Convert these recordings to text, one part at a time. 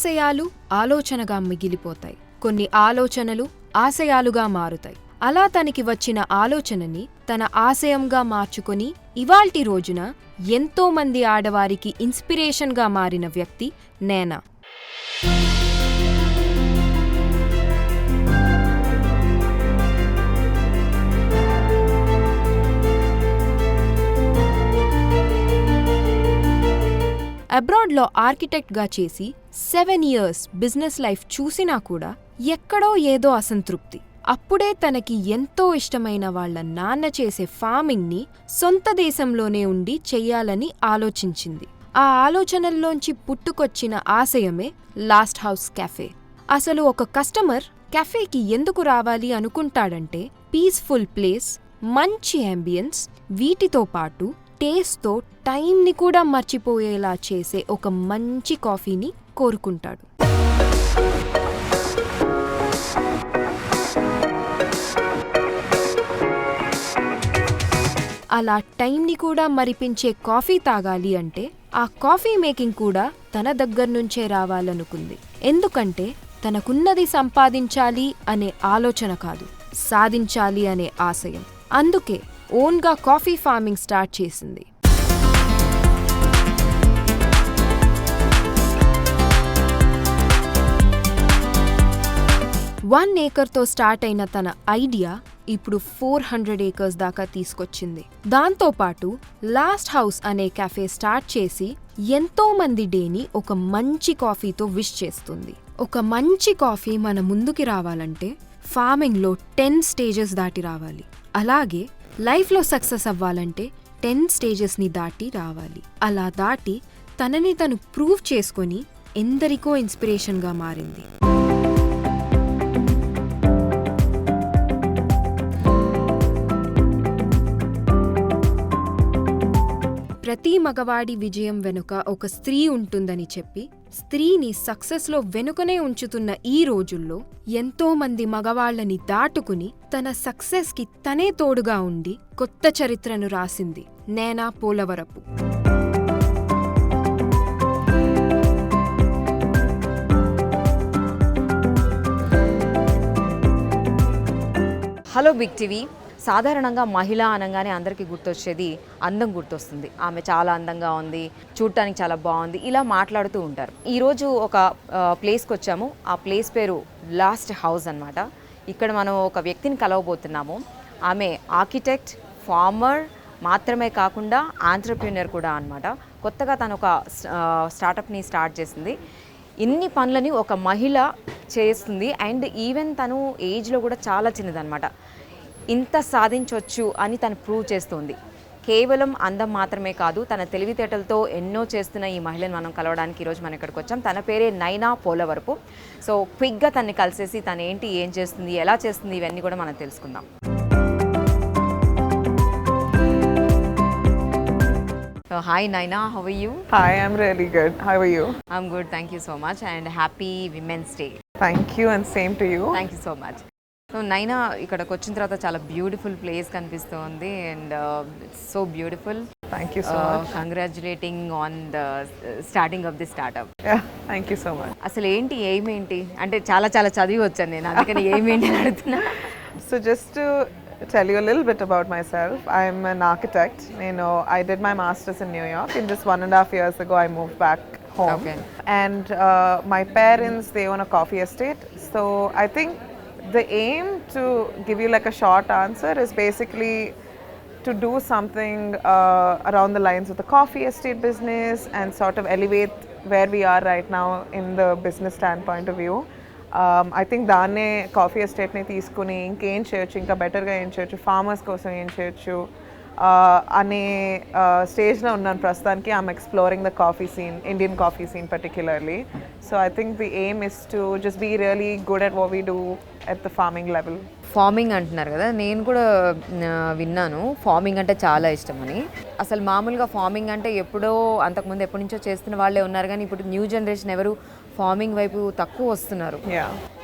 ఆశయాలు ఆలోచనగా మిగిలిపోతాయి. కొన్ని ఆలోచనలు ఆశయాలుగా మారుతాయి. అలా తనకి వచ్చిన ఆలోచనని తన ఆశయంగా మార్చుకొని ఇవాల్టి రోజున ఎంతో మంది ఆడవారికి ఇన్స్పిరేషన్గా మారిన వ్యక్తి నైనా. అబ్రాడ్లో ఆర్కిటెక్ట్గా చేసి 7 years బిజినెస్ లైఫ్ చూసినా కూడా ఎక్కడో ఏదో అసంతృప్తి. అప్పుడే తనకి ఎంతో ఇష్టమైన వాళ్ల నాన్న చేసే ఫార్మింగ్ని సొంత దేశంలోనే ఉండి చెయ్యాలని ఆలోచించింది. ఆ ఆలోచనల్లోంచి పుట్టుకొచ్చిన ఆశయమే లాస్ట్ హౌస్ కెఫే. అసలు ఒక కస్టమర్ కెఫేకి ఎందుకు రావాలి అనుకుంటాడంటే పీస్ఫుల్ ప్లేస్, మంచి అంబియన్స్, వీటితో పాటు టేస్ట్తో టైంని కూడా మర్చిపోయేలా చేసే ఒక మంచి కాఫీని కోరుకుంటాడు. అలా టైంని కూడా మరిపించే కాఫీ తాగాలి అంటే ఆ కాఫీ మేకింగ్ కూడా తన దగ్గర్నుంచే రావాలనుకుంది. ఎందుకంటే తనకున్నది సంపాదించాలి అనే ఆలోచన కాదు, సాధించాలి అనే ఆశయం. అందుకే ఓన్గా కాఫీ ఫార్మింగ్ స్టార్ట్ చేసింది. 1 acreతో స్టార్ట్ అయిన తన ఐడియా ఇప్పుడు 400 acres దాకా తీసుకొచ్చింది. దాంతోపాటు లాస్ట్ హౌస్ అనే కెఫే స్టార్ట్ చేసి ఎంతో మంది డేని ఒక మంచి కాఫీతో విష్ చేస్తుంది. ఒక మంచి కాఫీ మన ముందుకి రావాలంటే ఫార్మింగ్లో 10 stages దాటి రావాలి. అలాగే లైఫ్లో సక్సెస్ అవ్వాలంటే 10 stagesని దాటి రావాలి. అలా దాటి తనని తను ప్రూవ్ చేసుకొని ఎందరికో ఇన్స్పిరేషన్గా మారింది. ప్రతి మగవాడి విజయం వెనుక ఒక స్త్రీ ఉంటుందని చెప్పి స్త్రీని సక్సెస్లో వెనుకనే ఉంచుతున్న ఈ రోజుల్లో ఎంతో మంది మగవాళ్లని దాటుకుని తన సక్సెస్కి తనే తోడుగా ఉండి కొత్త చరిత్రను రాసింది నైనా పోలవరపు. Hello big TV. సాధారణంగా మహిళ అనగానే అందరికీ గుర్తొచ్చేది అందం గుర్తొస్తుంది. ఆమె చాలా అందంగా ఉంది, చూడటానికి చాలా బాగుంది, ఇలా మాట్లాడుతూ ఉంటారు. ఈరోజు ఒక ప్లేస్కి వచ్చాము. ఆ ప్లేస్ పేరు లాస్ట్ హౌస్ అన్నమాట. ఇక్కడ మనం ఒక వ్యక్తిని కలవబోతున్నాము. ఆమె ఆర్కిటెక్ట్, ఫార్మర్ మాత్రమే కాకుండా ఆంట్రప్రెన్యూర్ కూడా అన్నమాట. కొత్తగా తను ఒక స్టార్టప్ని స్టార్ట్ చేసింది. ఇన్ని పనులని ఒక మహిళ చేస్తుంది. అండ్ ఈవెన్ తను ఏజ్లో కూడా చాలా చిన్నదన్నమాట. ఇంత సాధించవచ్చు అని తను ప్రూవ్ చేస్తుంది. కేవలం అందం మాత్రమే కాదు, తన తెలివితేటలతో ఎన్నో చేస్తున్న ఈ మహిళను మనం కలవడానికి ఈరోజు మనం ఇక్కడికి వచ్చాం. తన పేరే నైనా పోలవరపు. సో క్విక్గా తనని కలిసేసి తను ఏంటి, ఏం చేస్తుంది, ఎలా చేస్తుంది, ఇవన్నీ కూడా మనం తెలుసుకుందాం. Hi Naina, how are you? Hi, I'm really good. How are you? I'm good, thank you so much, and happy Women's Day. Thank you, and same to you. Thank you so much. So నైనా, ఇక్కడికి వచ్చిన తర్వాత చాలా beautiful place కనిపిస్తుంది and it's so beautiful. Thank you so much. Congratulating on the starting of the startup. Yeah, thank you so much. అసలు ఏంటి, ఏమేంటి అంటే చాలా చదివి వచ్చాను నేను, అందుకని ఏమేంటి అని అడుగుతున్నా. So just to tell you a little bit about myself, I'm an architect. I did my master's in New York, and just 1.5 years ago I moved back home. Okay. And my parents, they own a coffee estate. So I think the aim, to give you like a short answer, is basically to do something around the lines of the coffee estate business and sort of elevate where we are right now in the business standpoint of view. I think దాన్నే coffee ఎస్టేట్ని తీసుకుని ఇంకేం చేయొచ్చు, ఇంకా బెటర్గా ఏం చేయొచ్చు, farmers కోసం ఏం చేయొచ్చు అనే స్టేజ్లో ఉన్నాను ప్రస్తుతానికి. I'm exploring the coffee scene, Indian coffee scene particularly. So I think the aim is to just be really good at what we do at the farming level. Farming అంటున్నారు కదా, నేను కూడా విన్నాను ఫార్మింగ్ అంటే చాలా ఇష్టమని. అసలు మామూలుగా ఫార్మింగ్ అంటే ఎప్పుడో అంతకుముందు ఎప్పటి నుంచో చేస్తున్న వాళ్ళే ఉన్నారు, కానీ ఇప్పుడు న్యూ జనరేషన్ ఎవరు ఫార్మింగ్ వైపు తక్కువ వస్తున్నారు.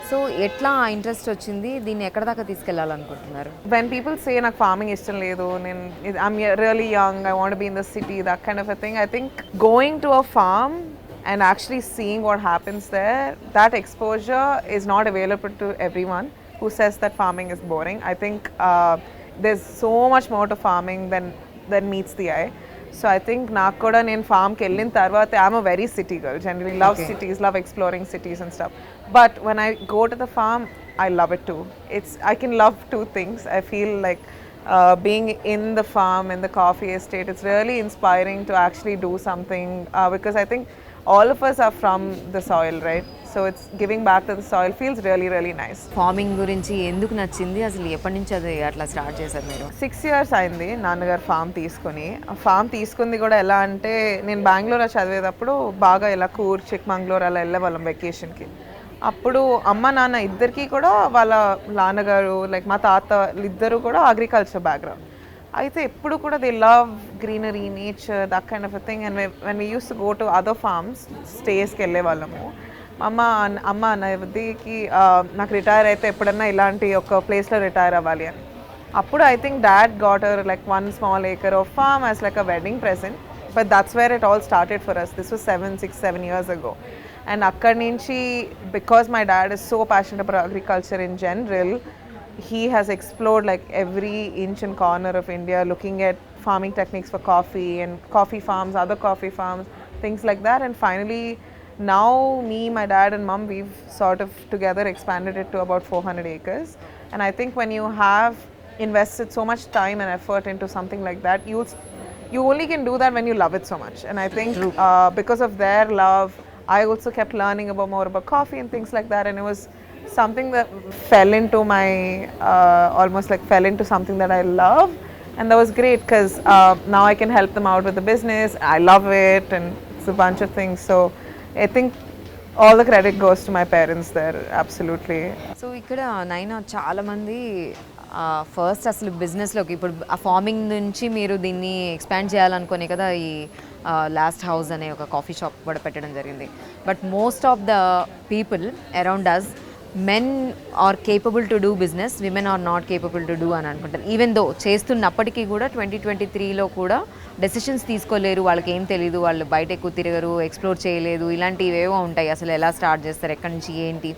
సో ఎట్లా ఇంట్రెస్ట్ వచ్చింది, దీన్ని ఎక్కడ దాకా తీసుకెళ్లాలనుకుంటున్నారు? When people say నాకు ఫార్మింగ్ ఇష్టం లేదు, I'm really young, I want to be in the city, that kind of a thing, I think going to a farm and actually seeing what happens there, that exposure is not available to everyone who says that farming is boring. I think there's so much more to farming than meets the eye. So I think నాకు కూడా నేను ఫామ్కి వెళ్ళిన తర్వాత I'm a very city girl, generally love cities, love exploring cities and stuff. But when I go to the farm I love it too. I can love two things. I feel like being in the farm, in the coffee estate, it's really inspiring to actually do something because I think all of us are from the soil, right? So it's giving back to the soil feels really, really nice. Farming గురించి ఎందుకు నచ్చింది, అసలు ఎప్పటి నుంచి అది అట్లా start చేశారు మీరు? 6 years అయింది నాన్నగారు ఫామ్ తీసుకొని. ఆ ఫామ్ తీసుకుంది కూడా ఎలా అంటే, నేను బెంగళూరులో చదివేటప్పుడు బాగా ఇలా కూర్, చిక్మంగళూరు అలా వెళ్ళేవాళ్ళం వెకేషన్కి. అప్పుడు అమ్మ నాన్న ఇద్దరికి కూడా వాళ్ళ నాన్నగారు లైక్ మా తాత ఇద్దరు కూడా అగ్రికల్చర్ బ్యాక్గ్రౌండ్. అయితే ఎప్పుడు కూడా they love greenery, nature, that kind of a thing. And when we use to go to other farms స్టేస్కి వెళ్ళే వాళ్ళము. అమ్మ అన్నదికి నాకు రిటైర్ అయితే ఎప్పుడన్నా ఇలాంటి ఒక ప్లేస్లో రిటైర్ అవ్వాలి అని. అప్పుడు I think dad got her like one small acre of farm as like a wedding present. But that's where it all started for us. This was 7 years ago. And akkadi nunchi, because my dad is so passionate about agriculture in general, he has explored like every inch and corner of India, looking at farming techniques for coffee and coffee farms, other coffee farms, things like that. And finally, now me, my dad and mom, we've sort of together expanded it to about 400 acres. And I think when you have invested so much time and effort into something like that, you only can do that when you love it so much. And I think because of their love, I also kept learning more about coffee and things like that, and it was something that fell into my almost like fell into something that I love, and that was great because now I can help them out with the business. I love it, and it's a bunch of things. So I think all the credit goes to my parents there, absolutely. So ఇక్కడ నైనా చాలామంది first అసలు బిజినెస్లోకి ఇప్పుడు ఆ farming నుంచి మీరు దీన్ని expand చేయాలనుకునే కదా ఈ లాస్ట్ హౌస్ అనే ఒక కాఫీ షాప్ కూడా పెట్టడం జరిగింది. But most of the people around us, men are capable to do business, women are not capable to do అని అనుకుంటారు. ఈవెన్ దో చేస్తున్నప్పటికీ కూడా 2023లో కూడా డెసిషన్స్ తీసుకోలేరు, వాళ్ళకి ఏం తెలీదు, వాళ్ళు బయట ఎక్కువ తిరగరు, ఎక్స్ప్లోర్ చేయలేదు, ఇలాంటివి ఏవో ఉంటాయి. అసలు ఎలా స్టార్ట్ చేస్తారు, ఎక్కడి నుంచి ఏంటి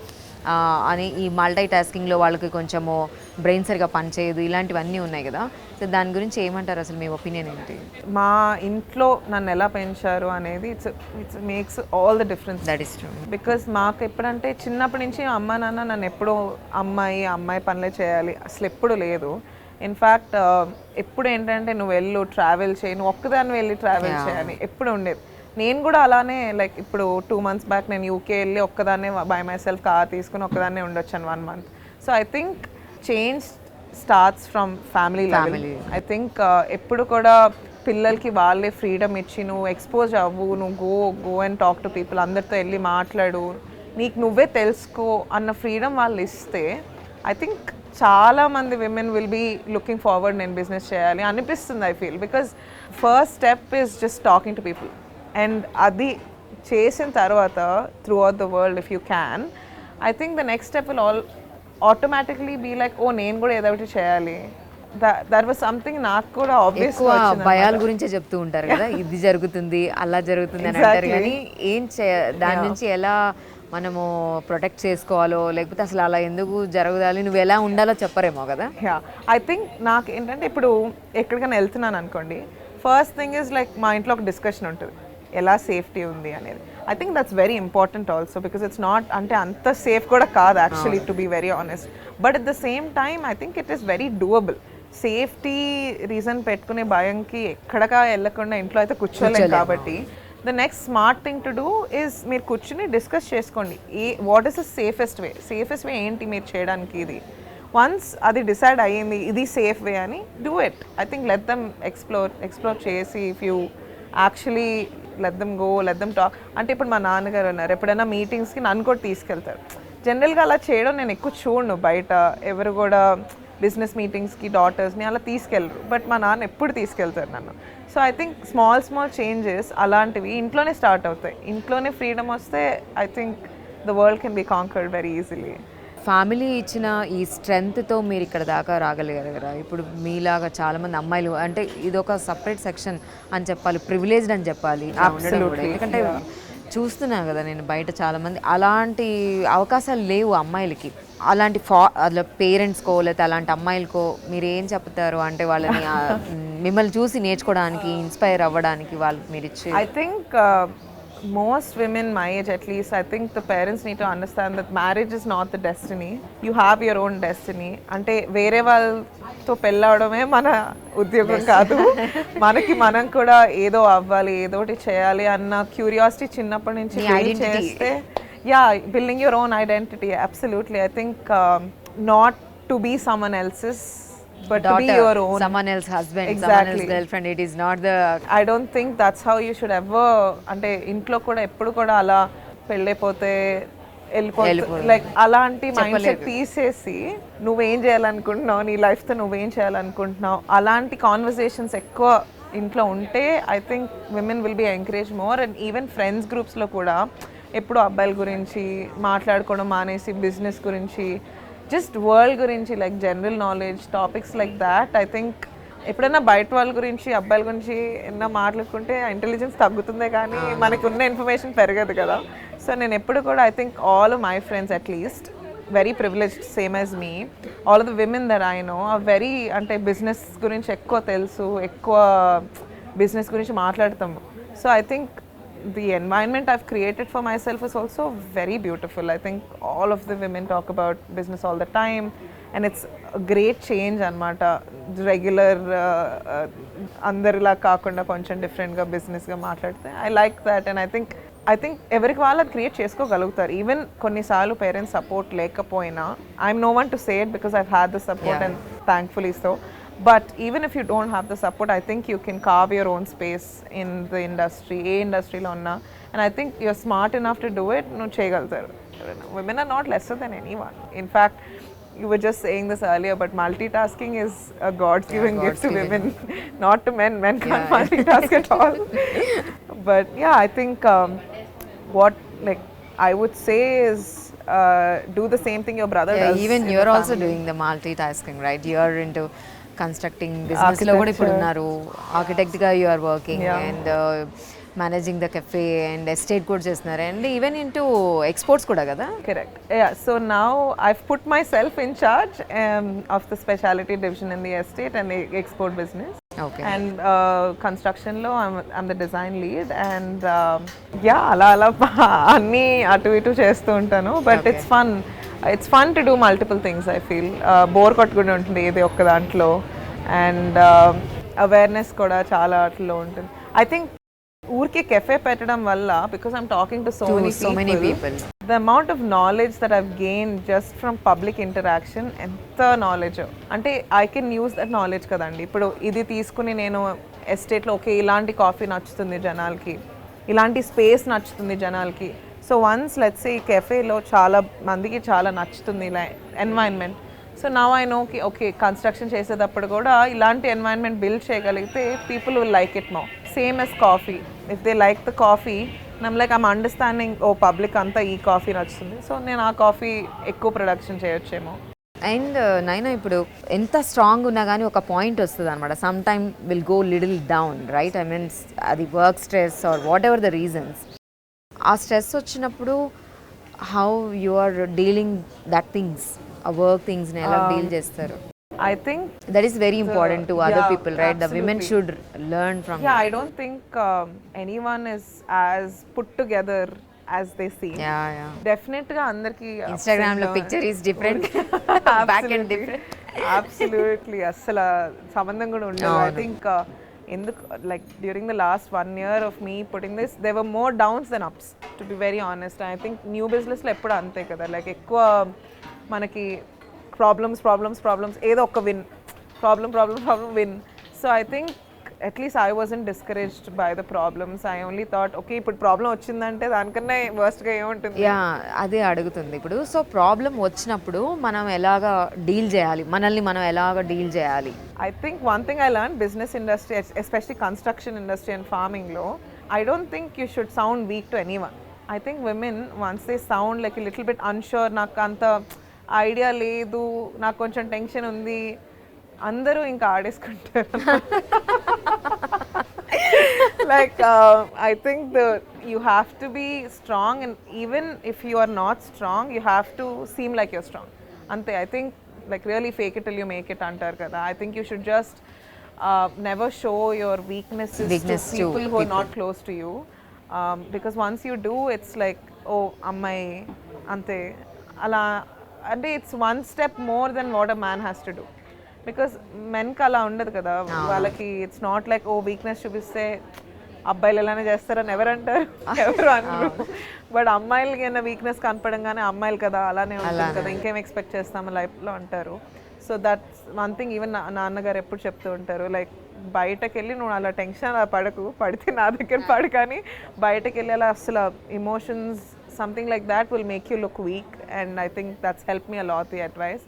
అని ఈ మల్టీ టాస్కింగ్లో వాళ్ళకి కొంచెము బ్రెయిన్ సరిగా పనిచేయదు, ఇలాంటివన్నీ ఉన్నాయి కదా. సో దాని గురించి ఏమంటారు, అసలు మీ ఒపీనియన్ ఏంటి? మా ఇంట్లో నన్ను ఎలా పెంచారు అనేది it's makes all the difference. That is true. Because మాకు ఎప్పుడంటే చిన్నప్పటి నుంచి అమ్మ నాన్న నన్ను ఎప్పుడూ అమ్మాయి పనులే చేయాలి అసలు ఎప్పుడు లేదు. ఇన్ఫ్యాక్ట్ ఎప్పుడు ఏంటంటే నువ్వు వెళ్ళు, ట్రావెల్ చేయి, నువ్వు ఒక్కదాన్ని వెళ్ళి ట్రావెల్ చేయాలి ఎప్పుడు ఉండేది. నేను కూడా అలానే లైక్ ఇప్పుడు 2 months బ్యాక్ నేను యూకే వెళ్ళి ఒక్కదాన్నే బై మై సెల్ఫ్ కార్ తీసుకుని ఒక్కదాన్నే ఉండొచ్చాను 1 month. So I think change starts from family level. I think ఎప్పుడు కూడా పిల్లలకి వాళ్ళే ఫ్రీడమ్ ఇచ్చి నువ్వు ఎక్స్పోజ్ అవ్వు, నువ్వు go and talk to people, అందరితో వెళ్ళి మాట్లాడు, నీకు నువ్వే తెలుసుకో అన్న ఫ్రీడమ్ వాళ్ళు ఇస్తే ఐ థింక్ చాలామంది women will be looking forward నేను బిజినెస్ చేయాలి అనిపిస్తుంది. I feel because first step is just talking to people. And అది చేసిన తర్వాత throughout the world if you can, I think the next step will automatically be like oh నేను కూడా ఏదో ఒకటి చేయాలి. దట్ వాజ్ సంథింగ్ నాకు కూడా ఆబ్వియస్గా భయాల గురించే చెప్తూ ఉంటారు కదా, ఇది జరుగుతుంది అలా జరుగుతుంది అని అంటారు, కానీ దాని నుంచి ఎలా మనము ప్రొటెక్ట్ చేసుకోవాలో, లేకపోతే అసలు అలా ఎందుకు జరగాలి, నువ్వు ఎలా ఉండాలో చెప్పరేమో కదా. ఐ థింక్ నాకు ఏంటంటే ఇప్పుడు ఎక్కడికైనా వెళ్తున్నాను అనుకోండి, ఫస్ట్ థింగ్ ఇస్ లైక్ మా ఇంట్లో ఒక డిస్కషన్ ఉంటుంది ఎలా సేఫ్టీ ఉంది అనేది. I think that's very important also because it's not అంటే అంత సేఫ్ కూడా కాదు actually, to be very honest. But at the same time I think it is very doable. Safety reason పెట్టుకునే భయంకి ఎక్కడగా వెళ్ళకుండా ఇంట్లో అయితే కూర్చోలేము కాబట్టి the next smart thing to do is మీరు కూర్చుని డిస్కస్ చేసుకోండి what is the safest way ఏంటి మీరు చేయడానికి. ఇది వన్స్ అది డిసైడ్ అయ్యింది ఇది సేఫ్ వే అని, do it. I think let them explore చేసి if you actually let them go, let them talk. అంటే ఇప్పుడు మా నాన్నగారు ఉన్నారు, ఎప్పుడైనా మీటింగ్స్కి నన్ను కూడా తీసుకెళ్తారు. జనరల్గా అలా చేయడం నేను ఎక్కువ చూడను, బయట ఎవరు కూడా బిజినెస్ మీటింగ్స్కి డాటర్స్ని అలా తీసుకెళ్ళరు, బట్ మా నాన్న ఎప్పుడు తీసుకెళ్తారు నన్ను. So I think small changes అలాంటివి ఇంట్లోనే స్టార్ట్ అవుతాయి. ఇంట్లోనే ఫ్రీడమ్ వస్తే I think the world can be conquered very easily. Family ఇచ్చిన ఈ స్ట్రెంగ్త్తో మీరు ఇక్కడ దాకా రాగలిగారు కదా. ఇప్పుడు మీలాగా చాలామంది అమ్మాయిలు, అంటే ఇది ఒక సపరేట్ సెక్షన్ అని చెప్పాలి, ప్రివిలేజ్డ్ అని చెప్పాలి. ఎందుకంటే చూస్తున్నాను కదా నేను బయట చాలామంది అలాంటి అవకాశాలు లేవు అమ్మాయిలకి. అలాంటి అలా పేరెంట్స్కో లేకపోతే అలాంటి అమ్మాయిలకో మీరు ఏం చెప్తారు అంటే వాళ్ళని మిమ్మల్ని చూసి నేర్చుకోవడానికి ఇన్స్పైర్ అవ్వడానికి వాళ్ళకి మీరు ఇచ్చే? I think most women my age at least, I think the parents need to understand that marriage is not the destiny. You have your own destiny. అంటే వేరే వాళ్ళతో పెళ్ళవడమే మన ఉద్యోగం కాదు. మనకి మనం కూడా ఏదో అవ్వాలి, ఏదోటి చేయాలి అన్న క్యూరియాసిటీ చిన్నప్పటి నుంచి build చేస్తే, building your own identity, absolutely. I think not to be someone else's, but daughter, to be your own. Someone else's husband, exactly. someone else's girlfriend. It is not the... I don't think that's how you should ever, అంటే ఇంట్లో కూడా ఎప్పుడు కూడా అలా పెళ్ళైపోతే వెళ్ళిపోతే like అలాంటి mind set తీసేసి నువ్వేం చేయాలనుకుంటున్నావు, నీ లైఫ్తో నువ్వేం చేయాలనుకుంటున్నావు, అలాంటి కాన్వర్సేషన్స్ ఎక్కువ ఇంట్లో ఉంటే I think women will be encourage more. And even friends గ్రూప్స్లో కూడా ఎప్పుడు అబ్బాయిల గురించి మాట్లాడుకోవడం మానేసి బిజినెస్ గురించి, జస్ట్ వరల్డ్ గురించి, like general knowledge topics like that. I think ఎప్పుడైనా బయట వాళ్ళ గురించి అబ్బాయిల గురించి ఏమన్నా మాట్లాడుకుంటే ఇంటెలిజెన్స్ తగ్గుతుందే కానీ మనకు ఉన్న ఇన్ఫర్మేషన్ పెరగదు కదా. సో నేను ఎప్పుడు కూడా I think all of my friends at least very privileged same as me, all of the women that I know are very, అంటే బిజినెస్ గురించి ఎక్కువ తెలుసు, ఎక్కువ బిజినెస్ గురించి మాట్లాడతాము. So I think the environment I've created for myself is also very beautiful. I think all of the women talk about business all the time, and it's a great change anamata. Regular andarila kaakunda koncham different ga business ga maatladte, I like that. And I think everiki vallu ad create cheskogalugtaru. Even konni saalu parents support lekapoyina, I'm no one to say it because I've had the support, and thankfully so. But even if you don't have the support, I think you can carve your own space in the industry, industry lo unna, and I think you're smart enough to do it. No cheyagaltaru. Women are not lesser than anyone. In fact, you were just saying this earlier, but multitasking is a God's given gift to women, not to men. Men can't multitask at all. But yeah, I think what like I would say is do the same thing your brother does. Even you're also doing the multitasking, right? You're into constructing business lo kuda ippudu unnaru, architect ga you are working, and managing the cafe and estate kuda chestunnaru, and even into exports kuda kada. Correct. Yeah, so now I've put myself in charge of the specialty division in the estate and the export business. Okay. And construction lo I'm the design lead, and ala anni atu itu chestu untanu, but okay. It's fun to do multiple things. I feel bore కొట్టుకుంటూ ఉంటుంది ఏది ఒక్క దాంట్లో, and awareness కూడా చాలా అట్లా ఉంటుంది. I think ఊరికే కెఫే పెట్టడం వల్ల, because I'm talking to so many people, the amount of knowledge that I've gain just from public interaction, ఎంత నాలెడ్జ్ అంటే I can use that knowledge కదండి. ఇప్పుడు ఇది తీసుకుని నేను ఎస్టేట్లో ఓకే ఇలాంటి కాఫీ నచ్చుతుంది జనాలకి, ఇలాంటి స్పేస్ నచ్చుతుంది జనాలకి. సో వన్స్ లెట్స్ సే ఈ కెఫేలో చాలా మందికి చాలా నచ్చుతుంది ఇలా environment. So now I know కి ఓకే కన్స్ట్రక్షన్ చేసేటప్పుడు కూడా ఇలాంటి ఎన్వైర్న్మెంట్ బిల్డ్ చేయగలిగితే people will like it more. Same as coffee, if they like the coffee, నమ్ like I'm understanding oh public అంతా ఈ కాఫీ నచ్చుతుంది, సో నేను ఆ కాఫీ ఎక్కువ ప్రొడక్షన్ చేయొచ్చేమో. అండ్ నైనా ఇప్పుడు ఎంత స్ట్రాంగ్ ఉన్నా కానీ ఒక పాయింట్ వస్తుంది అనమాట, some time will go little down, right? I means అది work stress or what ever the reasons. ఆ స్ట్రెస్ వచ్చినప్పుడు how you are dealing that things, ఆ వర్క్ థింగ్స్ని ఎలా డీల్ చేస్తారు? I think that is very important to other people, right? Absolutely. The women should learn from that. I don't think anyone is as put together as they seem. Definitely andarki Instagram lo picture is different, back end different. Absolutely asala sambandham kuda undadu. I think like during the last 1 year of me putting this, there were more downs than ups, to be very honest. I think new business lo eppudu ante kada, like ekkuva manaki problems ఏదో ఒక win, problem win. So I think at least I wasn't discouraged by the problems. I only thought okay ఇప్పుడు problem వచ్చిందంటే దానికన్నా వర్స్ట్గా ఏముంటుంది. అదే అడుగుతుంది ఇప్పుడు. So problem వచ్చినప్పుడు మనం ఎలాగా డీల్ చేయాలి, మనల్ని మనం ఎలాగా డీల్ చేయాలి? I think one thing I learn business industry, especially construction industry and ఫార్మింగ్లో, I don't think you should sound weak to any one. I think women once they sound like little bit unsure, నాకు అంత idea లేదు, నాకు కొంచెం tension ఉంది, అందరూ ఇంకా ఆడేసుకుంటారు. like I think you have to be strong, and even if you are not strong, you have to seem like you're strong. Ante, I think, like, really fake it till you make it antar kada. I think you should just never show your weaknesses Weakness to to people who are people. not close to you, because once you do, it's like, oh, ammai ante ala, అంటే it's one step more than what a man has to do. Because మెన్కి అలా ఉండదు కదా, వాళ్ళకి it's not like a weakness చూపిస్తే అబ్బాయిలు ఎలానే చేస్తారని ఎవరు అంటారు, ఎవరు అనరు. బట్ అమ్మాయిలకి ఏమైనా వీక్నెస్ కనపడంగానే అమ్మాయిలు కదా అలానే ఉంటుంది కదా, ఇంకేం ఎక్స్పెక్ట్ చేస్తాము లైఫ్లో అంటారు. So that's one thing. Even నాన్నగారు ఎప్పుడు చెప్తూ ఉంటారు, లైక్ బయటకు వెళ్ళి నువ్వు అలా టెన్షన్ అలా పడకు, పడితే నా దగ్గర పడు, కానీ బయటకు వెళ్ళి అలా అసలు emotions something like that will make you look week. And I think that's help me a lot the advice.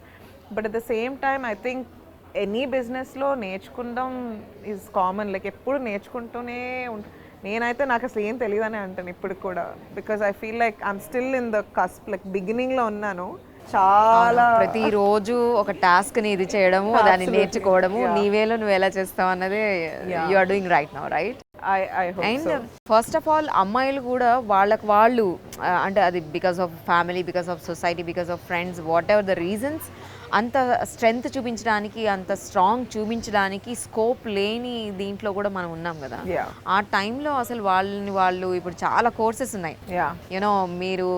But at the same time I think any బిజినెస్లో నేర్చుకుందాం ఈజ్ కామన్. లైక్ ఎప్పుడు నేర్చుకుంటూనే నేనైతే నాకు అసలు ఏం తెలియదని అంటాను ఇప్పుడు కూడా, because I feel like I'm still in the cusp, like బిగినింగ్లో ఉన్నాను. చాలా ప్రతిరోజు ఒక టాస్క్ ని ఇది చేయడము, దాన్ని నేర్చుకోవడము, నీవేలో నువ్వు ఎలా చేస్తావు అన్నదే you are doing right now, right? And first of all అమ్మాయిలు కూడా వాళ్ళకి వాళ్ళు అంటే అది because of family, because of society, because of friends, what ever the reasons, అంత స్ట్రెంగ్త్ చూపించడానికి, అంత స్ట్రాంగ్ చూపించడానికి స్కోప్ లేని దీంట్లో కూడా మనం ఉన్నాం కదా. ఆ టైంలో అసలు వాళ్ళు ఇప్పుడు చాలా కోర్సెస్ ఉన్నాయి, యూనో మీరు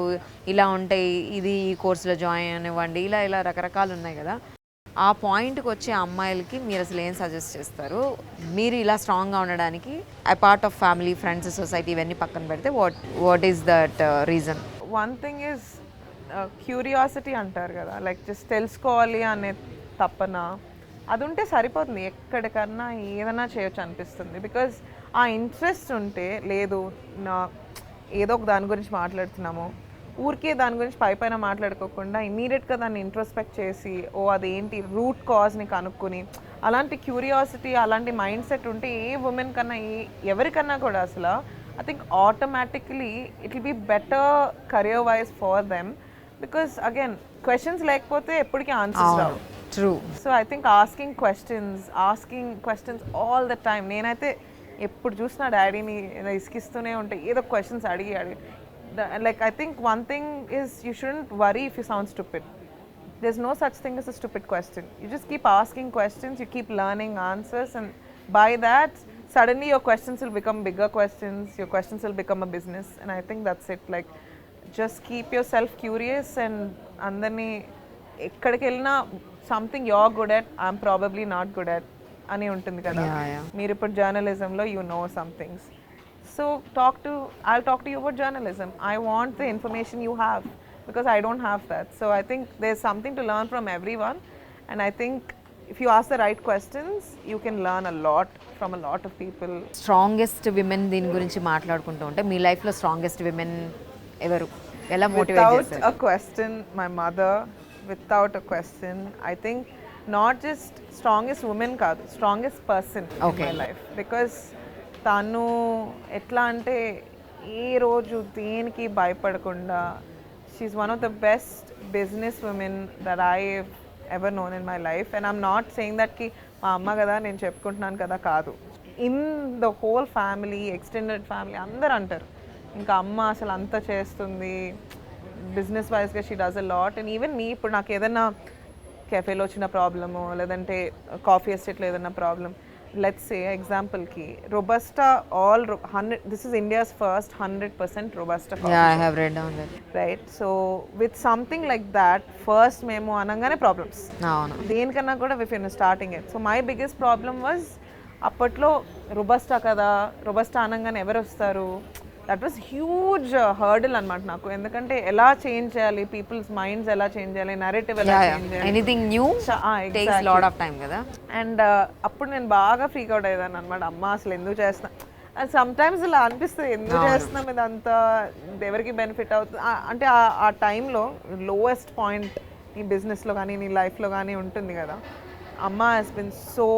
ఇలా ఉంటాయి, ఇది ఈ కోర్సులో జాయిన్ అవ్వండి, ఇలా రకరకాలు ఉన్నాయి కదా. ఆ పాయింట్కి వచ్చే అమ్మాయిలకి మీరు అసలు ఏం సజెస్ట్ చేస్తారు? మీరు ఇలా స్ట్రాంగ్గా ఉండడానికి apart of family, friends, society ఇవన్నీ పక్కన పెడితే what is that reason? One thing is curiosity అంటారు కదా, లైక్ జస్ట్ తెలుసుకోవాలి అనే తప్పన, అది ఉంటే సరిపోతుంది, ఎక్కడికన్నా ఏదైనా చేయొచ్చు అనిపిస్తుంది. బికాజ్ ఆ ఇంట్రెస్ట్ ఉంటే, లేదు నా ఏదో ఒక దాని గురించి మాట్లాడుతున్నాము, ఊరికే దాని గురించి పైన మాట్లాడుకోకుండా ఇమీడియట్గా దాన్ని ఇంట్రోస్పెక్ట్ చేసి, ఓ అదేంటి రూట్ కాజ్ని కనుక్కొని, అలాంటి క్యూరియాసిటీ, అలాంటి మైండ్ సెట్ ఉంటే ఏ ఉమెన్ కన్నా, ఎవరికన్నా కూడా అసలు I think automatically it will be better career wise for them. Because again questions లేకపోతే ఎప్పటికీ ఆన్సర్స్ రావు. True. So I think asking questions all the time. నేనైతే ఎప్పుడు చూసినా డాడీని ఇసుకిస్తూనే ఉంటాయి, ఏదో క్వశ్చన్స్ అడిగి like I think one thing is you shouldn't worry if you sound stupid. There's no such thing as a stupid question. You just keep asking questions, you keep learning answers, and by that suddenly your questions will become bigger questions, your questions will become a business. And I think that's it. Like just keep yourself curious, and andarni ekkadiki ellina something you're good at, I'm probably not good at ani untundi kada. Meer ippudu journalism lo you know some things, so I'll talk to you about journalism. I want the information you have because I don't have that. So I think there's something to learn from everyone, and I think if you ask the right questions you can learn a lot from a lot of people. Strongest women దీని గురించి మాట్లాడుకుంటూ ఉంటే మీ లైఫ్లో strongest women ఎవరు? ఎలా motivate Without చేస్తారు? a question, my mother. Without a question, I think not just strongest woman kaadu, strongest person in my life, because తను ఎట్లా అంటే ఏ రోజు దేనికి భయపడకుండా, she is one of the best business women that I ever known in my life. And I'm not saying that కి మా అమ్మ కదా నేను చెప్పుకుంటున్నాను కదా, కాదు. In the whole family, extended family అందరు అంటారు, ఇంకా అమ్మ అసలు అంతా చేస్తుంది బిజినెస్ వైజ్గా, she does a lot. And even me ఇప్పుడు నాకు ఏదైనా కెఫేలో వచ్చిన ప్రాబ్లము, లేదంటే కాఫీ ఎస్టేట్లో ఏదైనా problem, let's say example ki robusta, all 100, this is India's first 100% robusta coffee. Yeah, I have read down that. Right, so with something like that, first memo anangane problems denikana kuda if you're starting it. So my biggest problem was appatlo robusta kada, robusta anangane evaru vastaru, that was huge hurdle అనమాట నాకు. ఎందుకంటే ఎలా change చేయాలి, peoples minds ఎలా change చేయాలి, narrative ఎలా change చేయాలి, anything new takes lot of time కదా. అండ్ అప్పుడు నేను బాగా ఫ్రీక్ అవుట్ అయ్యేదాన్ని అనమాట, అమ్మ అసలు ఎందుకు చేస్తున్నా. అండ్ సమ్ టైమ్స్ ఇలా అనిపిస్తుంది, ఎందుకు చేస్తున్నాం ఇదంతా, ఎవరికి బెనిఫిట్ అవుతుంది అంటే ఆ టైంలో లోయెస్ట్ పాయింట్ నీ బిజినెస్లో కానీ నీ లైఫ్లో కానీ ఉంటుంది కదా. అమ్మ has been so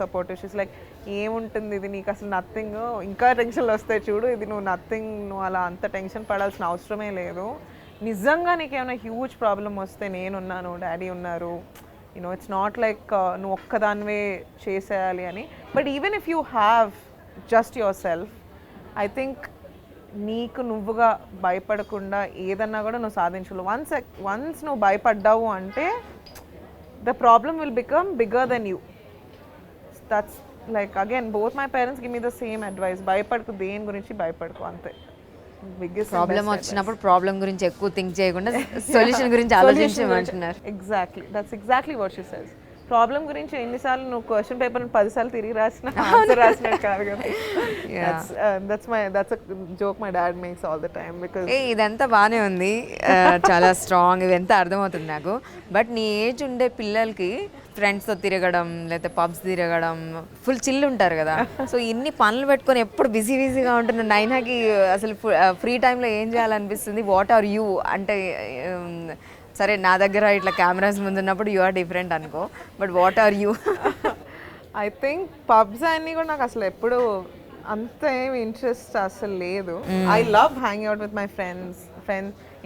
supportive. She's like, ఏముంటుంది ఇది నీకు అసలు నథింగ్, ఇంకా టెన్షన్లు వస్తాయి చూడు, ఇది నువ్వు నథింగ్, నువ్వు అలా అంత టెన్షన్ పడాల్సిన అవసరమే లేదు, నిజంగా నీకేమైనా హ్యూజ్ ప్రాబ్లం వస్తే నేనున్నాను, డాడీ ఉన్నారు, యూనో ఇట్స్ నాట్ లైక్ నువ్వు ఒక్కదానివే చేసేయాలి అని. But even if you have just your self. I think నీకు నువ్వుగా భయపడకుండా ఏదన్నా కూడా నువ్వు సాధించలేవు. వన్స్ నువ్వు భయపడ్డావు అంటే the problem will become bigger than you. That's like again both my parents give me the same advice. భయపడకు, దేని గురించి భయపడకు, అంతే. బిగ్గెస్ట్ ప్రాబ్లం వచ్చినప్పుడు ప్రాబ్లం గురించి ఎక్కువ థింక్ చేయకుండా సొల్యూషన్ గురించి ఆలోచించమంటున్నారు. Exactly, that's exactly what she says. Problem గురించి ఎన్నిసార్లు నువ్వు క్వశ్చన్ పేపర్ 10 సార్లు తిరిగి రాసిన ఆన్సర్ రాసినట్టు కాదు కదా. That's a joke my dad makes all the time. Because ఇదంతా బాగానే ఉంది, చాలా స్ట్రాంగ్, ఇదంతా అర్థమవుతుంది నాకు. బట్ నీ ఏజ్ ఉండే పిల్లలకి ఫ్రెండ్స్తో తిరగడం లేకపోతే పబ్స్ తిరగడం ఫుల్ చిల్ ఉంటారు కదా. సో ఇన్ని పనులు పెట్టుకొని ఎప్పుడు బిజీగా ఉంటున్న నైనాకి అసలు ఫ్రీ టైంలో ఏం చేయాలనిపిస్తుంది? వాట్ ఆర్ యూ అంటే, సరే నా దగ్గర ఇట్లా కెమెరాస్ ముందు ఉన్నప్పుడు యు ఆర్ డిఫరెంట్ అనుకో, but what are you? I think pubs అన్నీ కూడా నాకు అసలు ఎప్పుడు అంత ఏమి ఇంట్రెస్ట్ అసలు లేదు. I love hang out with my friends.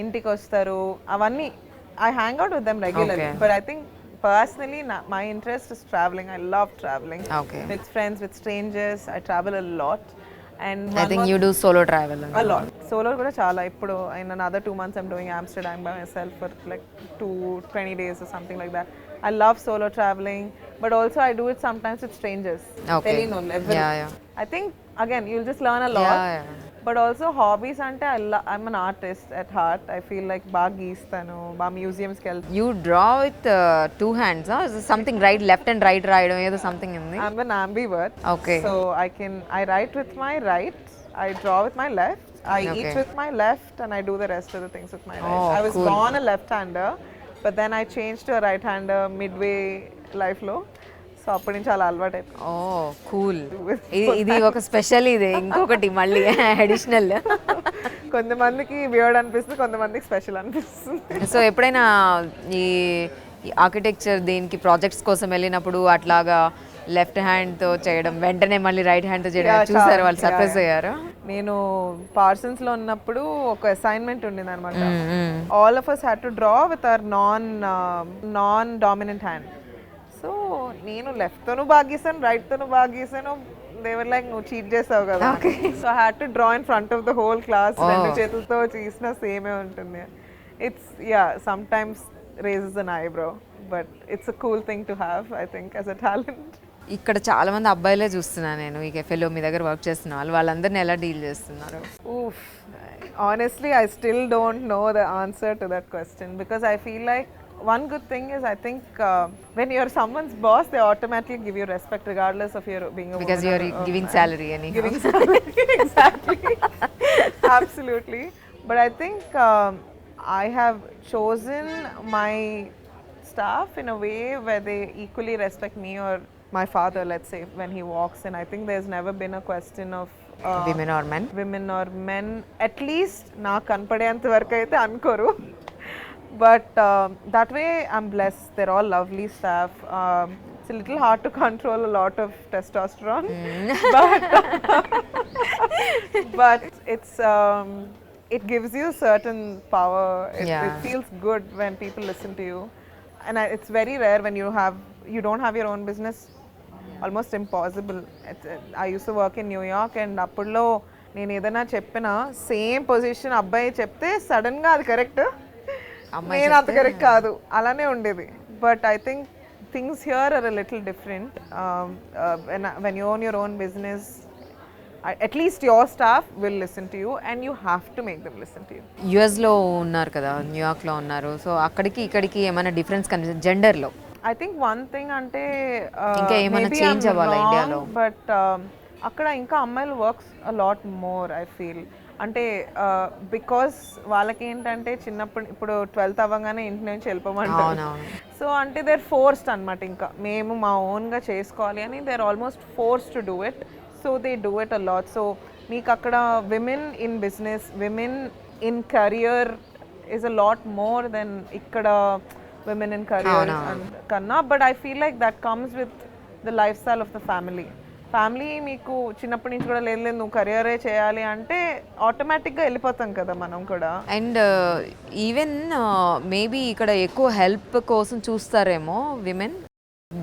ఇంటికి వస్తారు, అవన్నీ I hang out with them regularly. But I think personally my interest is traveling. I love traveling. Okay. With friends, with strangers. I travel a lot. And I think you do solo travel a lot. Solo kuda chaala. Ippudu in another 2 months I'm doing Amsterdam by myself for like 20 days or something like that. I love solo traveling, but also I do it sometimes with strangers. Okay. Yeah. I think again you'll just learn a lot. Yeah. But also hobbies ante I'm an artist at heart. I feel like baga geestanu, baga museums ki veltanu. You draw with 2 hands, huh? Is something right, left and right edo something in there? I'm an ambivert. Okay. So I write with my right, I draw with my left, I eat with my left, and I do the rest of the things with my right. I was born a left-hander, but then I changed to a right-hander midway life lo. So అప్పటి నుంచి అలా అలవాటు అయిపోయింది. ఓ cool. ఇది ఒక special, ఇది ఇంకొకటి మళ్ళీ అడిషనల్. కొంతమందికి వియర్డ్ అనిపిస్తుంది, కొంతమందికి స్పెషల్ అనిపిస్తుంది. సో ఎప్పుడైనా ఈ ఆర్కిటెక్చర్ దీనికి ప్రాజెక్ట్స్ కోసం వెళ్ళినప్పుడు అట్లాగా లెఫ్ట్ హ్యాండ్తో చేయడం వెంటనే మళ్ళీ రైట్ హ్యాండ్తో చేయడం చూసారు, వాళ్ళు సర్ప్రైజ్ అయ్యారు? నేను పార్సన్స్లో ఉన్నప్పుడు ఒక అసైన్మెంట్ ఉండింది అనమాట. All of us had to draw with our non dominant hand. So నేను లెఫ్ట్తోనూ బాగా గీసాను, రైట్తోనూ బాగా గీసాను. దేవర్ లైక్ నువ్వు చీట్ చేసావు కదా. So I had to draw in front of the whole class. 2 చేతులతో చేసిన సేమే ఉంటుంది. It's some times raises an eyebrow, but it's a cool thing to have I think as a talent. ఇక్కడ చాలా మంది అబ్బాయిలే చూస్తున్నాను నేను ఈ కెఫేలో మీ దగ్గర వర్క్ చేస్తున్న వాళ్ళందరినీ ఎలా డీల్ చేస్తున్నారు? Honestly, I still don't know the answer to that question, because I feel like one good thing is I think when you're someone's boss, they automatically give you respect regardless of your being a woman. Because you're giving salary anyhow. Giving salary, exactly. Absolutely. But I think I have chosen my staff in a way where they equally respect me or my father, let's say, when he walks in. I think there's never been a question of women or men. At least na kanpadeyanta varaku aithe ankoru. But that way I'm blessed. They're all lovely staff. It's a little hard to control a lot of testosterone. But it gives you certain power. It feels good when people listen to you. And it's very rare when you don't have your own business. Almost impossible. I used to work in New York, and appulo నేను ఏదైనా చెప్పినా same position అబ్బాయి చెప్తే సడన్గా అది correct, నేను అంత correct కాదు, అలానే ఉండేది. But I think things here are a little different. When you own your own business, at least your staff will listen to you, and you have to make them listen to you. యుఎస్లో ఉన్నారు కదా, న్యూయార్క్లో ఉన్నారు. So అక్కడికి ఇక్కడికి ఏమైనా difference కనిపిస్తుంది జెండర్లో? I think one thing అంటే ఇంకా ఏమైనా చేంజ్ అవ్వాలా ఇండియాలో? బట్ అక్కడ ఇంకా అమ్మాయిలు works a lot more I feel. అంటే బికాస్ వాళ్ళకి ఏంటంటే చిన్నప్పుడు ఇప్పుడు 12th అవ్వగానే ఇంటి నుంచి వెళ్ళిపోమంటారు. సో అంటే దే ఆర్ ఫోర్స్డ్ అనమాట. ఇంకా మేము మా ఓన్గా చేసుకోవాలి అని they are almost forced to do it. So they do it a lot. So మీకు అక్కడ women in business, women in career is a lot more than ఇక్కడ women in career kanna. But I feel like that comes with the lifestyle of the family. Family మీకు చిన్నప్పటి నుంచి కూడా లేదు నువ్వు కెరియరే చేయాలి అంటే ఆటోమేటిక్గా వెళ్ళిపోతాం కదా మనం కూడా. అండ్ ఈవెన్ మేబీ ఇక్కడ ఎక్కువ హెల్ప్ కోసం చూస్తారేమో women.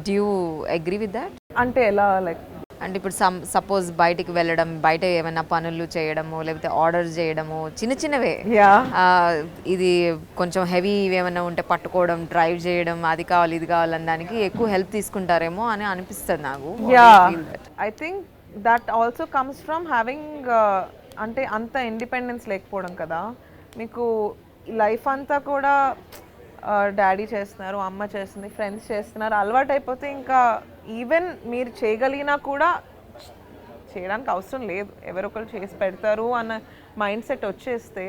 Do you agree with that? అంటే ఎలా? లైక్ అంటే ఇప్పుడు సపోజ్ బయటికి వెళ్ళడం, బయట ఏమైనా పనులు చేయడము, లేకపోతే ఆర్డర్ చేయడము, చిన్న చిన్నవే, ఇది కొంచెం హెవీ ఏమైనా ఉంటే పట్టుకోవడం, డ్రైవ్ చేయడం, అది కావాలి ఇది కావాలని దానికి ఎక్కువ హెల్ప్ తీసుకుంటారేమో అని అనిపిస్తుంది నాకు. I think that also comes from having అంటే అంత ఇండిపెండెన్స్ లేకపోవడం కదా. మీకు లైఫ్ అంతా కూడా డాడీ చేస్తున్నారు, అమ్మ చేస్తుంది, ఫ్రెండ్స్ చేస్తున్నారు, అలవాటు అయిపోతే ఇంకా ఈవెన్ మీరు చేయగలిగినా కూడా చేయడానికి అవసరం లేదు, ఎవరొకరు చేసి పెడతారు అన్న మైండ్ సెట్ వచ్చేస్తే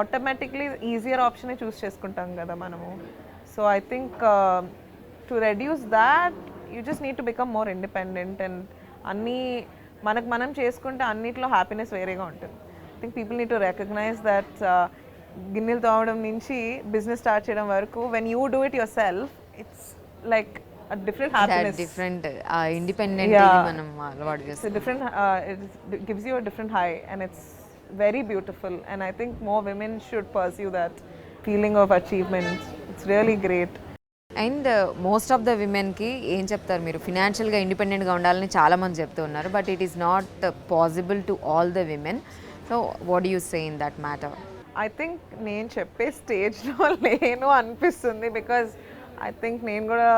ఆటోమేటిక్లీ ఈజియర్ ఆప్షనే చూస్ చేసుకుంటాం కదా మనము. So I think to reduce that you just need to become more independent. And అన్నీ మనకు మనం చేసుకుంటే అన్నిట్లో హ్యాపీనెస్ వేరేగా ఉంటుంది. I think people need to recognise that గిన్నెలు తోమడం నుంచి బిజినెస్ స్టార్ట్ చేయడం వరకు when you do it yourself it's like a different happiness, different independent manam alvaadu chestu different it gives you a different high and it's very beautiful. And I think more women should pursue that feeling of achievement. It's really great. And most of the విమెన్కి ఏం చెప్తారు మీరు, ఫినాన్షియల్గా ఇండిపెండెంట్గా ఉండాలని చాలామంది చెప్తూ ఉన్నారు, but it is not possible to all the women. So what you say in that matter? I think నేను చెప్పే స్టేజ్లో లేను అనిపిస్తుంది, బికాజ్ ఐ థింక్ నేను కూడా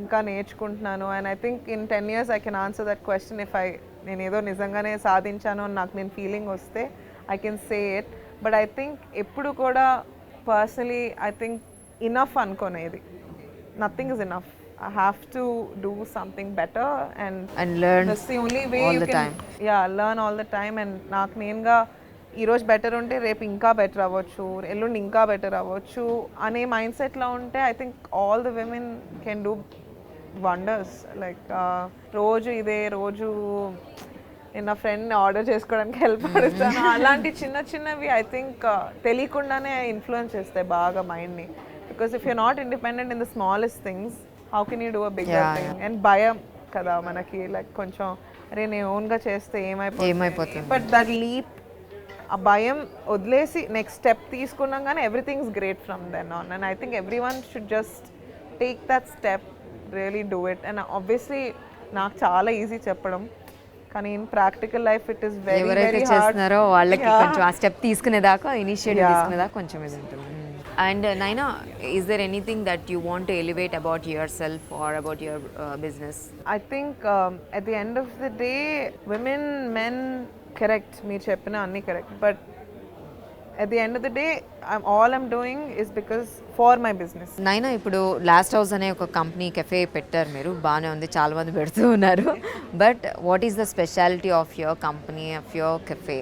ఇంకా నేర్చుకుంటున్నాను. And I think in 10 years I can answer that question. నేను ఏదో నిజంగానే సాధించాను అని నాకు నేను ఫీలింగ్ వస్తే I can say it. But I think ఎప్పుడు కూడా పర్సనలీ ఐ థింక్ ఇనఫ్ అనుకునేది, nothing is enough. I have to do something better and learn. That's the only way all you the can time. learn all the time. And నాకు నేనుగా ఈరోజు better ఉంటే రేపు ఇంకా better అవ్వచ్చు, ఎల్లుండి ఇంకా బెటర్ అవ్వచ్చు అనే మైండ్ సెట్లో ఉంటే I think all the women can do wonders. Like రోజు నేను నా ఫ్రెండ్ని ఆర్డర్ చేసుకోవడానికి హెల్ప్ పడుతాను, అలాంటి చిన్న చిన్నవి ఐ థింక్ తెలియకుండానే ఇన్ఫ్లుయెన్స్ చేస్తాయి బాగా మైండ్ని. Because if you're not independent in the smallest things, how can you do a bigger thing? And భయం కదా మనకి, లైక్ కొంచెం అరే నేను ఓన్గా చేస్తే ఏమైపోతుంది. బట్ దట్ లీప్, ఆ భయం వదిలేసి నెక్స్ట్ స్టెప్ తీసుకున్నాం కానీ everything is great from then on. And I think everyone should just take that step, really do it. And obviously నాకు చాలా ఈజీ చెప్పడం, కానీ in practical life it is very very hard. ఎవరైతే చేస్తున్నారో వాళ్ళకి కొంచెం ఆ స్టెప్ తీసుకునేదాకా, ఇనిషియేటివ్ తీసుకునేదాకా కొంచెం ఇది ఉంటుంది. And Naina, is there anything that you want to elevate about yourself or about your business? I think at the end of the day, women, men, correct, meer cheppina anni correct, but at the end of the day all I'm doing is because for my business. Naina, ఇప్పుడు last house అనే ఒక company cafe పెట్టారు మీరు, బాగానే ఉంది, చాలా మంది పెడుతూ ఉన్నారు. But what is the speciality of your company, of your cafe,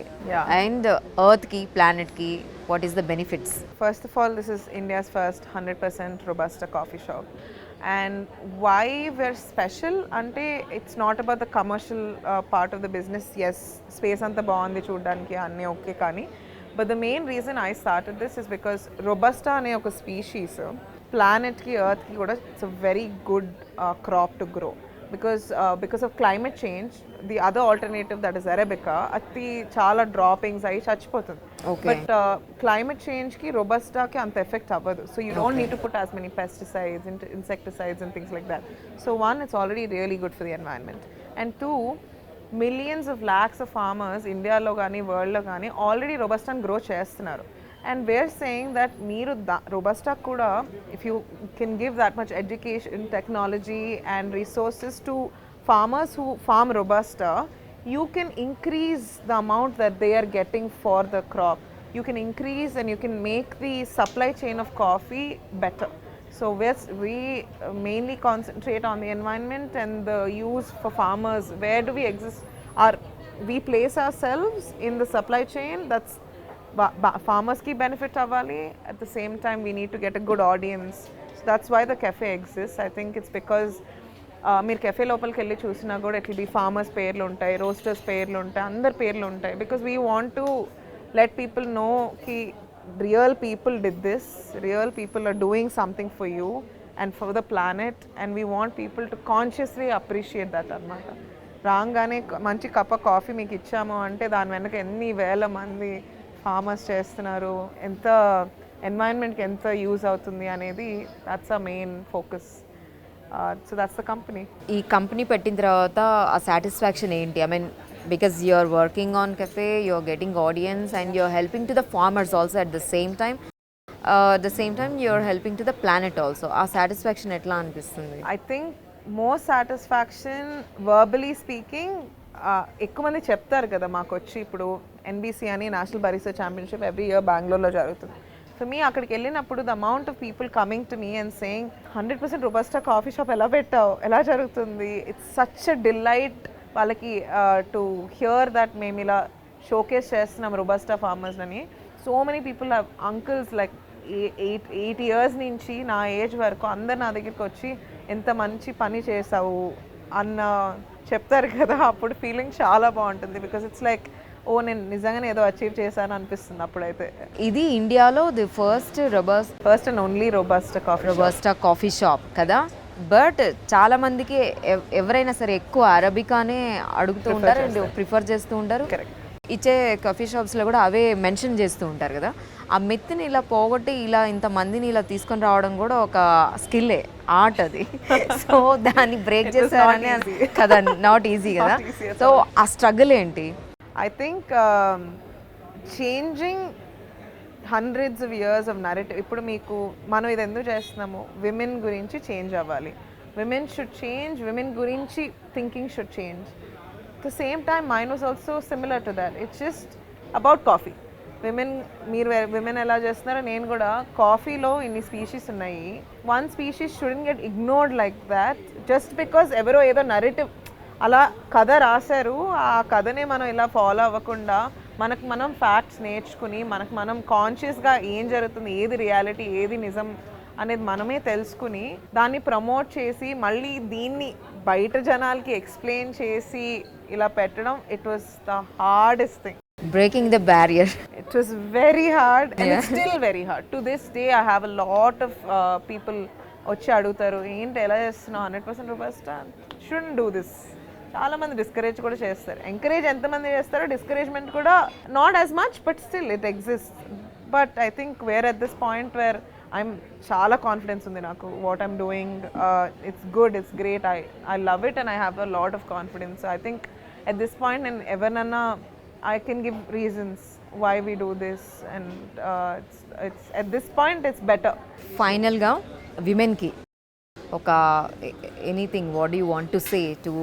and ఎర్త్కి, ప్లానెట్కి what is the benefits? First of all, this is India's first 100% Robusta coffee shop. And why we're special ante it's not about the commercial part of the business. Yes, space anta baagundi chudaniki anni okay kani, but the main reason I started this is because Robusta ane oka species planet ki, earth ki kuda, it's a very good crop to grow. Because of climate change, the other alternative, that is Arabica, ati chala droppings ayi chachipotundi. But climate change ki Robusta ki anta effect avadu, so you don't need to put as many pesticides, insecticides and things like that. So one, it's already really good for the environment, and two, millions of lakhs of farmers India lo gaani world lo gaani already Robusta ni grow chestunaru. And we're saying that meeru Robusta kuda, if you can give that much education, technology and resources to farmers who farm Robusta, you can increase the amount that they are getting for the crop. You can increase and you can make the supply chain of coffee better. So we mainly concentrate on the environment and the use for farmers. Where do we exist? We place ourselves in the supply chain. That's farmers ki benefit avali, at the same time we need to get a good audience. So that's why the cafe exists. I think it's because మీరు cafe లోపలికి వెళ్ళి చూసినా కూడా it will be farmers పేర్లు ఉంటాయి, roasters పేర్లు ఉంటాయి, అందరి పేర్లు ఉంటాయి. Because we want to let people know కి real people did this, real people are doing something for you and for the planet, and we want people to consciously appreciate that అనమాట. రాగానే మంచి cup of coffee మీకు ఇచ్చాము అంటే దాని వెనక ఎన్ని వేల మంది ఫార్మర్స్ చేస్తున్నారు, ఎంత ఎన్వైరన్మెంట్కి ఎంత యూజ్ అవుతుంది అనేది, that's a main focus. So that's the company. ఈ కంపెనీ పెట్టిన తర్వాత ఆ సాటిస్ఫాక్షన్ ఏంటి? I mean because you're working on cafe, you're getting audience and you're helping to the farmers also at the same time you're helping to the planet also. ఆ satisfaction ఎట్లా అనిపిస్తుంది? I think more satisfaction, verbally speaking, ఎక్కువ మంది చెప్తారు కదా మాకు వచ్చి ఇప్పుడు ఎన్బీసీ అని national barista championship every year బెంగళూరులో జరుగుతుంది. ఫర్ మీ అక్కడికి వెళ్ళినప్పుడు the amount of people coming to me and saying 100% robusta coffee shop ఎలా పెట్టావు, ఎలా జరుగుతుంది, ఇట్స్ సచ్ అ డిలైట్ వాళ్ళకి టు హియర్ దట్ మేము ఇలా షోకేస్ చేస్తున్నాం రోబస్టా ఫార్మర్స్ అని. So many people have uncles like 8 years నుంచి నా ఏజ్ వరకు అందరు నా దగ్గరికి వచ్చి ఎంత మంచి పని చేసావు అన్న చెప్తారు కదా. అప్పుడు ఫీలింగ్ చాలా బాగుంటుంది బికాస్ ఇట్స్ లైక్ ఓ నేను నిజంగానే ఏదో అచీవ్ చేశాను అనిపిస్తుంది అప్పుడైతే. ఇది ఇండియాలో the first and only robusta coffee shop కదా. బట్ చాలా మందికి ఎవరైనా సరే ఎక్కువ అరబికానే అడుగుతూ ఉంటారు అండ్ ప్రిఫర్ చేస్తూ ఉంటారు. ఇచ్చే కాఫీ షాప్స్లో కూడా అవే మెన్షన్ చేస్తూ ఉంటారు కదా. ఆ మెత్తిని ఇలా పోగొట్టి ఇలా ఇంతమందిని ఇలా తీసుకొని రావడం కూడా ఒక స్కిల్లే, ఆర్ట్ అది. సో దాన్ని బ్రేక్ చేశారని కదా, నాట్ ఈజీ కదా. సో ఆ స్ట్రగుల్ ఏంటి? I think changing hundreds of years of narrative. ఇప్పుడు మీకు మనం ఇది ఎందుకు చేస్తున్నాము, విమెన్ గురించి చేంజ్ అవ్వాలి, విమెన్ షుడ్ చేంజ్, విమెన్ గురించి thinking should change. At the same time mine was also similar to that. It's just about coffee. మీరు విమెన్ ఎలా చేస్తున్నారో నేను కూడా కాఫీలో ఇన్ని స్పీషీస్ ఉన్నాయి. One species student get ignored like that just because ఎవరో ఏదో నరేటివ్ అలా కథ రాశారు, ఆ కథనే మనం ఇలా ఫాలో అవ్వకుండా మనకు మనం ఫ్యాక్ట్స్ నేర్చుకుని మనకు మనం కాన్షియస్గా ఏం జరుగుతుంది, ఏది రియాలిటీ, ఏది నిజం అనేది మనమే తెలుసుకుని దాన్ని ప్రమోట్ చేసి మళ్ళీ దీన్ని బయట జనాలకి ఎక్స్ప్లెయిన్ చేసి ఇలా పెట్టడం, it was the hardest thing. Breaking the barrier. It was very hard and it's still very hard. To this day I have a lot of people వచ్చి అడుగుతారు ఏంటి ఎలా చేస్తున్నావు 100% రోబస్టా, షుడెంట్ డూ దిస్. చాలా మంది డిస్కరేజ్ కూడా చేస్తారు. Encourage ఎంతమంది చేస్తారో డిస్కరేజ్మెంట్ కూడా not as much, but still it exist. But I think where at this point where I'm చాలా కాన్ఫిడెన్స్ ఉంది నాకు. What I'm doing it's good, it's great, I love it and I have a lot of confidence. I think at this point నేను ఎవరినన్నా I can give reasons why we do this and it's at this point it's better. Final ga women ki oka anything, what do you want to say to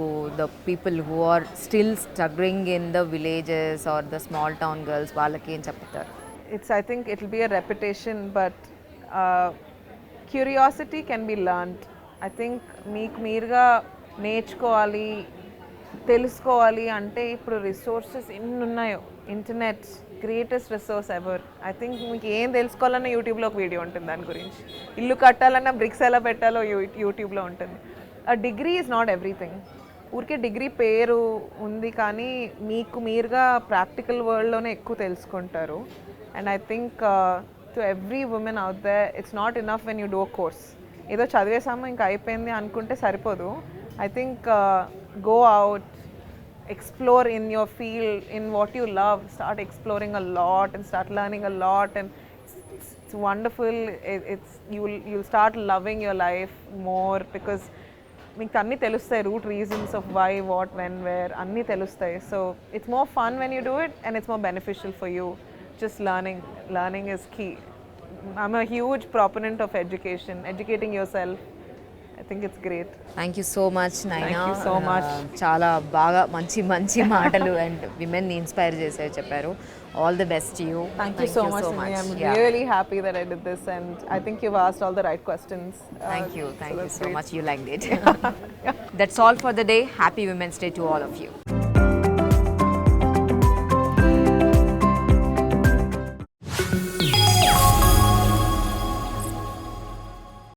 the people who are still struggling in the villages or the small town girls, వాళ్ళకి ఏం చెప్తారు? I think it will be a repetition, but curiosity can be learned. I think మీకు మీరుగా నేర్చుకోవాలి, తెలుసుకోవాలి అంటే ఇప్పుడు resources ఎన్ని ఉన్నాయో, internet greatest resource ever. I think మీకు ఏం తెలుసుకోవాలన్నా యూట్యూబ్లో ఒక వీడియో ఉంటుంది దాని గురించి. ఇల్లు కట్టాలన్నా బ్రిక్స్ ఎలా పెట్టాలో యూట్యూబ్లో ఉంటుంది. ఆ డిగ్రీ ఈజ్ నాట్ ఎవ్రీథింగ్. ఊరికే డిగ్రీ పేరు ఉంది కానీ మీకు మీరుగా ప్రాక్టికల్ వరల్డ్లోనే ఎక్కువ తెలుసుకుంటారు. And I think to every women out there, it's not enough when you do a course. ఏదో చదివేసాము ఇంకా అయిపోయింది అనుకుంటే సరిపోదు. I think go out, explore in your field, in what you love, start exploring a lot and start learning a lot, and it's wonderful. You'll start loving your life more because మీకు అన్నీ తెలుస్తాయి, root reasons of why, what, when, where అన్నీ తెలుస్తాయి. So it's more fun when you do it and it's more beneficial for you. Just learning is key. I'm a huge proponent of educating yourself. I think it's great. Thank you so much, Naina. Thank you so much. చాలా బాగా మంచి మాటలు and women ని inspire చేసే చెప్పారు. All the best to you. Thank you so much. I'm really happy that I did this and I think you've asked all the right questions. Thank you so much. You liked it. That's all for the day. Happy Women's Day to all of you.